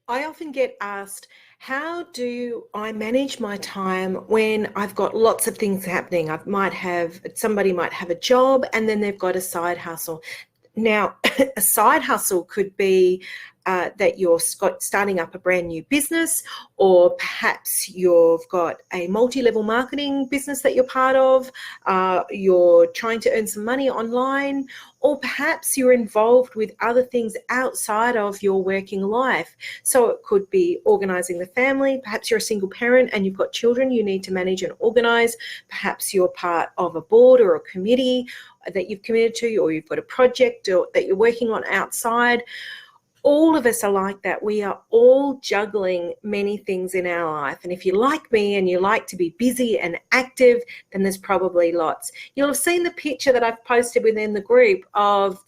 I often get asked, how do I manage my time when I've got lots of things happening? Somebody might have a job and then they've got a side hustle. Now, a side hustle could be that you're starting up a brand new business, or perhaps you've got a multi-level marketing business that you're part of, you're trying to earn some money online, or perhaps you're involved with other things outside of your working life. So it could be organizing the family. Perhaps you're a single parent and you've got children you need to manage and organize. Perhaps you're part of a board or a committee that you've committed to, or you've got a project that you're working on outside. All of us are like that. We are all juggling many things in our life. And if you're like me and you like to be busy and active, then there's probably lots. You'll have seen the picture that I've posted within the group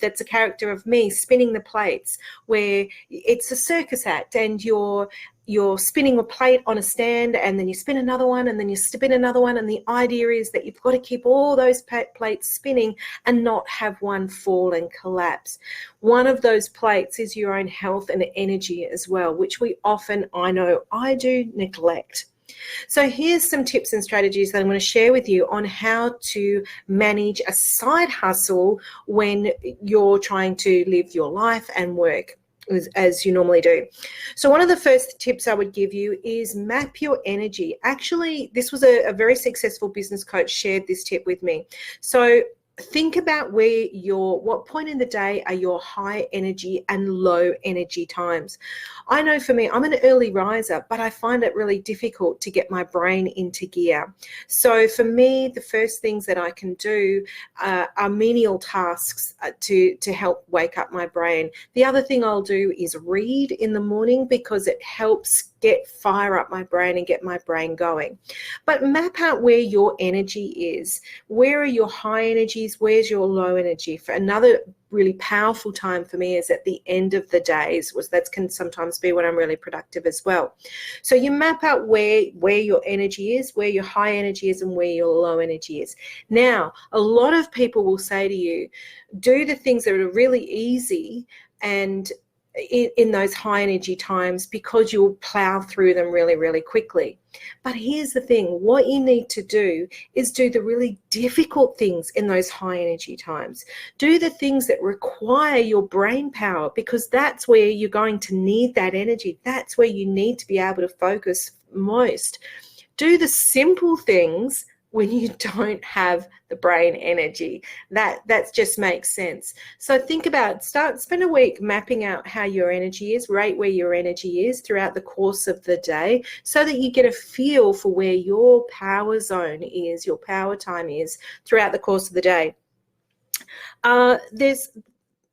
that's a character of me spinning the plates, where it's a circus act and you're spinning a plate on a stand, and then you spin another one, and then you spin another one. And the idea is that you've got to keep all those plates spinning and not have one fall and collapse. One of those plates is your own health and energy as well, which we often, I know I do, neglect. So here's some tips and strategies that I'm going to share with you on how to manage a side hustle when you're trying to live your life and work as you normally do. So one of the first tips I would give you is map your energy. Actually, this was a very successful business coach shared this tip with me. So think about what point in the day are your high energy and low energy times. I know for me, I'm an early riser, but I find it really difficult to get my brain into gear. So for me, the first things that I can do are menial tasks to help wake up my brain. The other thing I'll do is read in the morning, because it helps fire up my brain and get my brain going. But map out where your energy is. Where are your high energies? Where's your low energy? For another really powerful time for me is at the end of the days. That can sometimes be when I'm really productive as well. So you map out where your energy is, where your high energy is, and where your low energy is. Now, a lot of people will say to you, do the things that are really easy and in those high energy times, because you'll plow through them really, really quickly. But here's the thing, what you need to do is do the really difficult things in those high energy times. Do the things that require your brain power, because that's where you're going to need that energy. That's where you need to be able to focus most. Do the simple things when you don't have the brain energy. That just makes sense. So think about, spend a week mapping out how your energy is, rate where your energy is throughout the course of the day, so that you get a feel for where your power zone is, your power time is throughout the course of the day.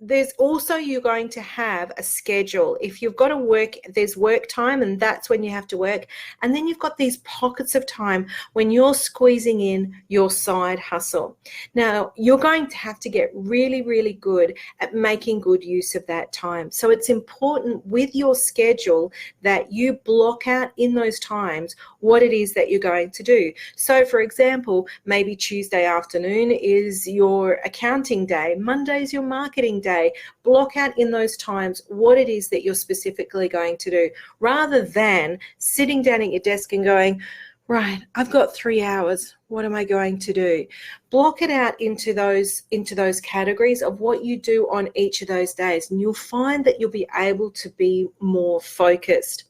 There's also, you're going to have a schedule. If you've got to work, there's work time, and that's when you have to work. And then you've got these pockets of time when you're squeezing in your side hustle. Now, you're going to have to get really, really good at making good use of that time. So it's important with your schedule that you block out in those times what it is that you're going to do. So for example, maybe Tuesday afternoon is your accounting day, Monday's your marketing day. Block out in those times what it is that you're specifically going to do, rather than sitting down at your desk and going, right, I've got 3 hours. What am I going to do? Block it out into those categories of what you do on each of those days, and you'll find that you'll be able to be more focused.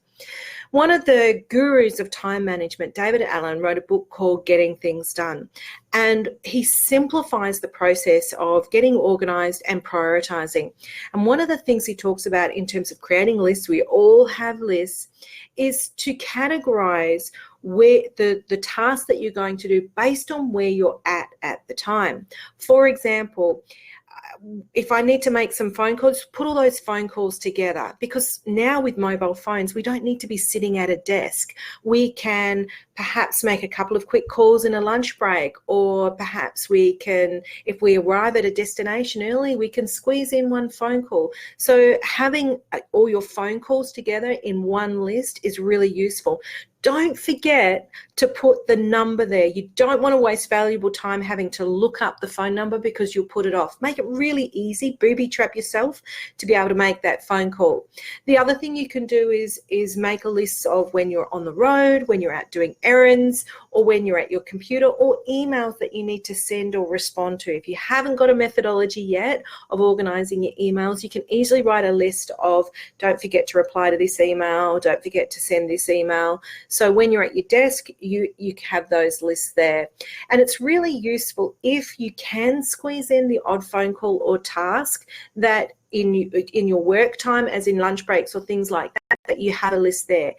One of the gurus of time management, David Allen, wrote a book called Getting Things Done. And he simplifies the process of getting organized and prioritizing. And one of the things he talks about in terms of creating lists, we all have lists, is to categorize where the tasks that you're going to do based on where you're at the time. For example, if I need to make some phone calls, put all those phone calls together, because now with mobile phones, we don't need to be sitting at a desk. We can perhaps make a couple of quick calls in a lunch break, or perhaps we can, if we arrive at a destination early, we can squeeze in one phone call. So having all your phone calls together in one list is really useful. Don't forget to put the number there. You don't want to waste valuable time having to look up the phone number because you'll put it off. Make it really really easy, booby trap yourself to be able to make that phone call. The other thing you can do is make a list of when you're on the road, when you're out doing errands, or when you're at your computer, or emails that you need to send or respond to. If you haven't got a methodology yet of organizing your emails, you can easily write a list of, don't forget to reply to this email, don't forget to send this email. So when you're at your desk, you have those lists there. And it's really useful if you can squeeze in the odd phone call or task that in your work time, as in lunch breaks or things like that you have a list there.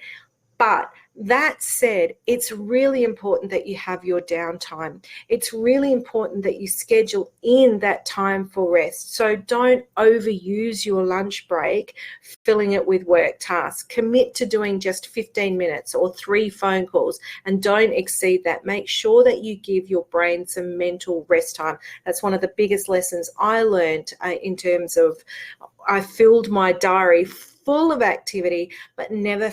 But that said, it's really important that you have your downtime. It's really important that you schedule in that time for rest. So don't overuse your lunch break, filling it with work tasks. Commit to doing just 15 minutes or 3 phone calls, and don't exceed that. Make sure that you give your brain some mental rest time. That's one of the biggest lessons I learned in terms of, I filled my diary full of activity, but never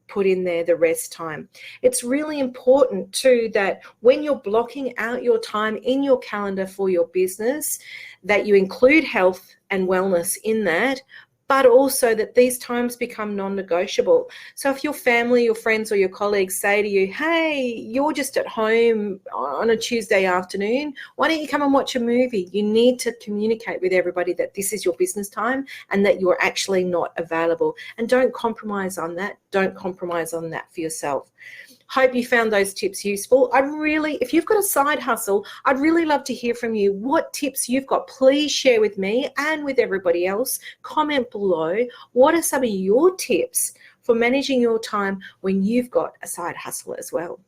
put in there the rest time. It's really important too that when you're blocking out your time in your calendar for your business, that you include health and wellness in that, but also that these times become non-negotiable. So if your family, your friends, or your colleagues say to you, hey, you're just at home on a Tuesday afternoon, why don't you come and watch a movie? You need to communicate with everybody that this is your business time and that you're actually not available. And don't compromise on that. Don't compromise on that for yourself. Hope you found those tips useful. If you've got a side hustle, I'd really love to hear from you. What tips you've got, please share with me and with everybody else. Comment below. What are some of your tips for managing your time when you've got a side hustle as well?